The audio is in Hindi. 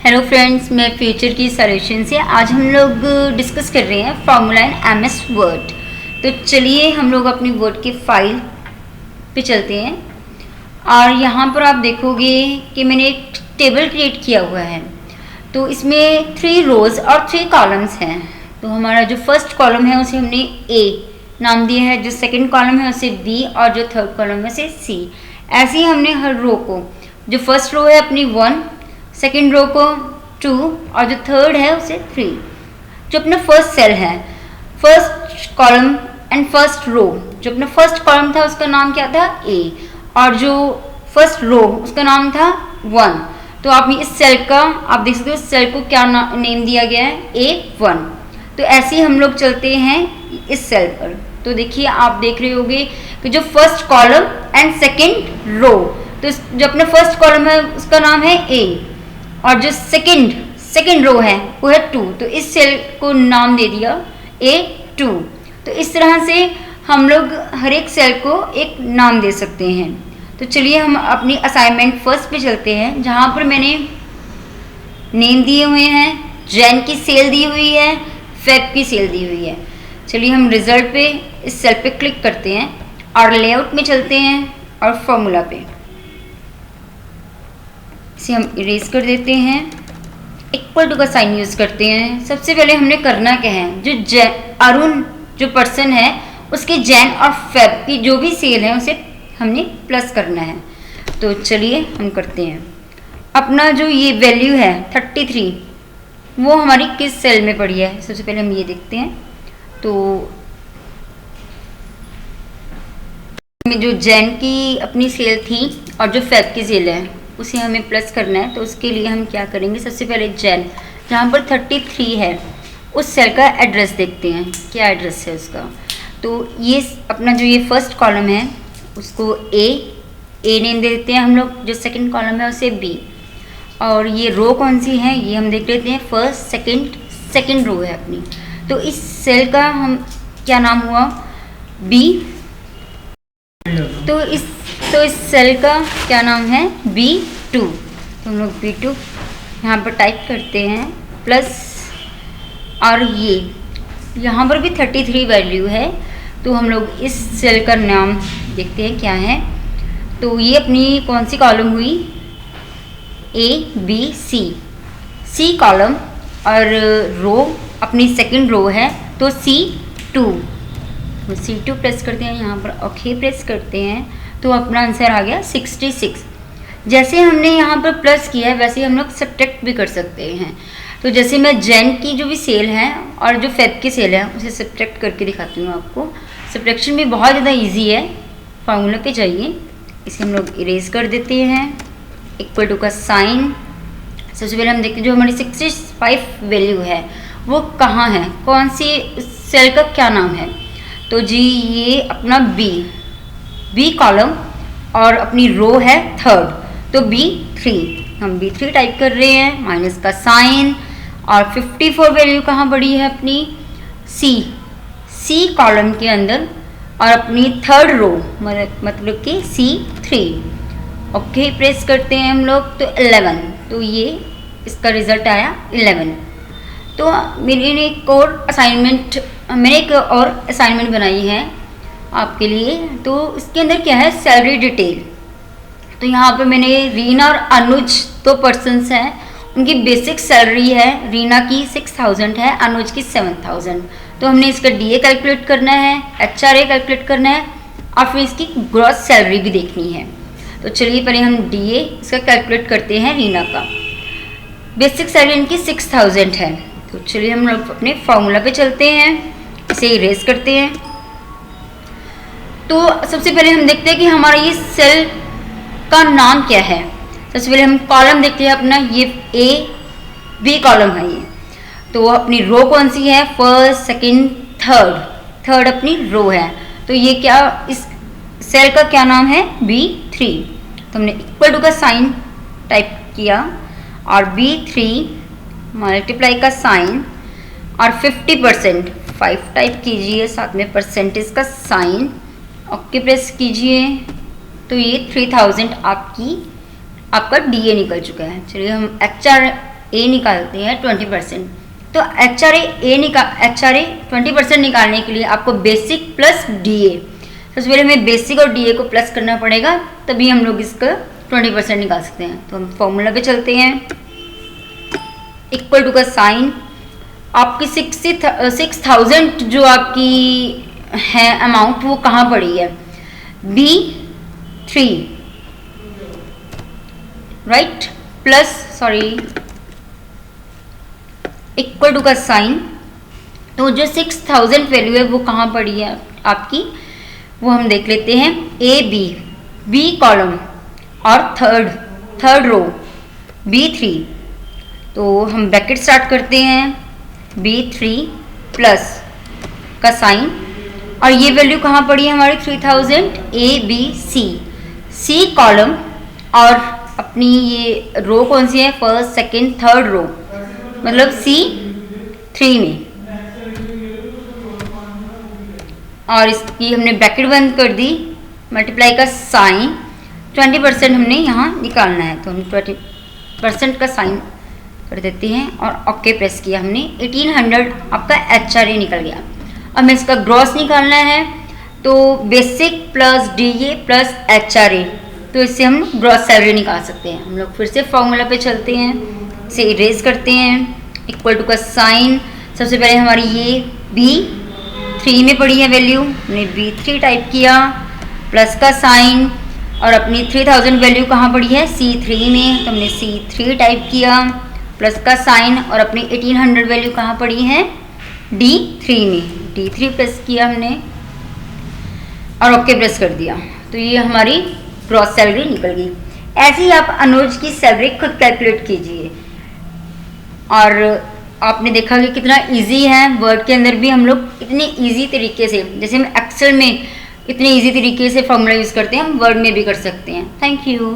हेलो फ्रेंड्स, मैं फ्यूचर की सॉल्यूशन से आज हम लोग डिस्कस कर रहे हैं फार्मूला इन एमएस वर्ड। तो चलिए हम लोग अपनी वर्ड की फाइल पे चलते हैं और यहाँ पर आप देखोगे कि मैंने एक टेबल क्रिएट किया हुआ है। तो इसमें 3 रोज़ और 3 कॉलम्स हैं। तो हमारा जो फर्स्ट कॉलम है उसे हमने ए नाम दिया है, जो सेकंड कॉलम है उसे बी और जो थर्ड कॉलम है उसे सी। ऐसे ही हमने हर रो को, जो फर्स्ट रो है अपनी 1, सेकेंड रो को 2 और जो थर्ड है उसे 3। जो अपना फर्स्ट सेल है, first column and first row, जो अपना फर्स्ट कॉलम था उसका नाम क्या था ए, और जो फर्स्ट रो उसका नाम था 1। तो आप इस सेल का आप देख सकते हो, इस सेल को क्या नेम दिया गया है A1। तो ऐसे ही हम लोग चलते हैं इस सेल पर। तो देखिए आप देख रहे होंगे कि जो first column and second row, तो जो अपना फर्स्ट कॉलम है उसका नाम है ए और जो सेकेंड रो है वो है 2। तो इस सेल को नाम दे दिया A2। तो इस तरह से हम लोग हर एक सेल को एक नाम दे सकते हैं। तो चलिए हम अपनी असाइनमेंट फर्स्ट पे चलते हैं, जहाँ पर मैंने नेम दिए हुए हैं, जैन की सेल दी हुई है, फेब की सेल दी हुई है। चलिए हम रिजल्ट पे इस सेल पे क्लिक करते हैं और लेआउट में चलते हैं और फॉर्मूला पे इसे हम इरेज कर देते हैं, इक्वल टू का साइन यूज करते हैं। सबसे पहले हमने करना क्या है, जो अरुण जो पर्सन है उसके जैन और फेब की जो भी सेल है उसे हमने प्लस करना है। तो चलिए हम करते हैं। अपना जो ये वैल्यू है 33, वो हमारी किस सेल में पड़ी है, सबसे पहले हम ये देखते हैं। तो जो जैन की अपनी सेल थी और जो फेब की सेल है उसे हमें प्लस करना है। तो उसके लिए हम क्या करेंगे, सबसे पहले जैन जहाँ पर 33 है उस सेल का एड्रेस देखते हैं, क्या एड्रेस है उसका। तो ये अपना जो ये फर्स्ट कॉलम है उसको ए नेम दे देते हैं हम लोग, जो सेकंड कॉलम है उसे बी, और ये रो कौन सी है ये हम देख लेते हैं, फर्स्ट सेकंड रो है अपनी। तो इस सेल का हम क्या नाम हुआ, बी। तो इस सेल का क्या नाम है B2। तो हम लोग B2 यहाँ पर टाइप करते हैं प्लस, और ये यहाँ पर भी 33 वैल्यू है। तो हम लोग इस सेल का नाम देखते हैं क्या है। तो ये अपनी कौन सी कॉलम हुई, सी कॉलम, और रो अपनी सेकंड रो है तो C2। तो C2 प्रेस करते हैं यहाँ पर, ओके प्रेस करते हैं, तो अपना आंसर आ गया 66। जैसे हमने यहाँ पर प्लस किया है वैसे हम लोग सब्ट्रैक्ट भी कर सकते हैं। तो जैसे मैं जैन की जो भी सेल है और जो फेब की सेल है उसे सब्ट्रैक्ट करके दिखाती हूँ आपको। सब्ट्रैक्शन भी बहुत ज़्यादा इजी है, फार्मूला पे जाइए, इसे हम लोग इरेज कर देते हैं, इक्वल टू का साइन। सबसे पहले हम देखते हैं जो हमारी 65 वैल्यू है वो कहाँ है, कौन सी सेल का क्या नाम है। तो जी ये अपना बी कॉलम और अपनी रो है थर्ड, तो B3। हम B3 टाइप कर रहे हैं, माइनस का साइन, और 54 वैल्यू कहाँ पड़ी है अपनी सी कॉलम के अंदर, और अपनी थर्ड रो मतलब कि C3। ओके प्रेस करते हैं हम लोग, तो 11। तो ये इसका रिजल्ट आया 11। तो मैंने एक और असाइनमेंट बनाई है आपके लिए। तो इसके अंदर क्या है, सैलरी डिटेल। तो यहाँ पर मैंने रीना और अनुज 2 पर्सन्स हैं, उनकी बेसिक सैलरी है, रीना की 6000 है, अनुज की 7000। तो हमने इसका DA कैलकुलेट करना है, HRA कैलकुलेट करना है, और फिर इसकी ग्रॉस सैलरी भी देखनी है। तो चलिए पहले हम DA इसका कैलकुलेट करते हैं। रीना का बेसिक सैलरी इनकी 6000 है। तो चलिए हम लोग अपने फॉर्मूला पे चलते हैं, इसे इरेज करते हैं। तो सबसे पहले हम देखते हैं कि हमारा ये सेल का नाम क्या है। सबसे पहले हम कॉलम देखते हैं अपना, ये B कॉलम है ये। तो अपनी रो कौन सी है, फर्स्ट सेकंड थर्ड अपनी रो है। तो ये क्या, इस सेल का क्या नाम है, B3। तो हमने इक्वल टू का साइन टाइप किया और B3 मल्टीप्लाई का साइन और 50% 5 टाइप कीजिए, साथ में परसेंटेज का साइन, ओके प्रेस कीजिए। तो ये 3000 आपका DA निकल चुका है। चलिए हम ए निकालते हैं 20%। तो HRA 20% निकालने के लिए आपको बेसिक प्लस DA, सबसे पहले हमें बेसिक और DA को प्लस करना पड़ेगा, तभी हम लोग इसका 20% निकाल सकते हैं। तो हम फॉर्मूला पे चलते हैं। इक्वल टू का साइन, आपकी 6000 जो आपकी है अमाउंट वो कहाँ पड़ी है, B3 right, plus equal to का साइन, तो जो 6000 वैल्यू है वो कहाँ पड़ी है आपकी, वो हम देख लेते हैं। बी कॉलम और थर्ड रो B3, तो हम ब्रैकेट स्टार्ट करते हैं, B3 प्लस का साइन, और ये वैल्यू कहाँ पड़ी है हमारी 3000, C कॉलम, और अपनी ये रो कौन सी है, फर्स्ट सेकंड थर्ड रो, मतलब C3 में, और इसकी हमने ब्रैकेट बंद कर दी, मल्टीप्लाई का साइन, 20% हमने यहाँ निकालना है, तो हम 20% का साइन कर देते हैं और ओके प्रेस किया हमने। 1800 आपका HRA निकल गया। अब हमें इसका ग्रॉस निकालना है, तो basic plus DA plus HRA, तो इससे हम ग्रॉस सैलरी निकाल सकते हैं। हम लोग फिर से फॉर्मूला पे चलते हैं, इसे इरेज करते हैं। इक्वल टू का साइन, सबसे पहले हमारी ये B3 में पड़ी है वैल्यू, हमने B3 टाइप किया, प्लस का साइन, और अपनी 3000 वैल्यू कहाँ पड़ी है, C3 में, तो हमने C3 टाइप किया, प्लस का साइन, और अपनी 1800 वैल्यू कहाँ पड़ी है, D3 में, D3 प्रेस किया हमने और ओके प्रेस कर दिया, तो ये हमारी ग्रॉस सैलरी निकल गई। ऐसे ही आप अनुज की सैलरी खुद कैलकुलेट कीजिए। और आपने देखा कि कितना इजी है, वर्ड के अंदर भी हम लोग इतने इजी तरीके से, जैसे हम एक्सेल में इतने इजी तरीके से फॉर्मूला यूज़ करते हैं, हम वर्ड में भी कर सकते हैं। Thank you.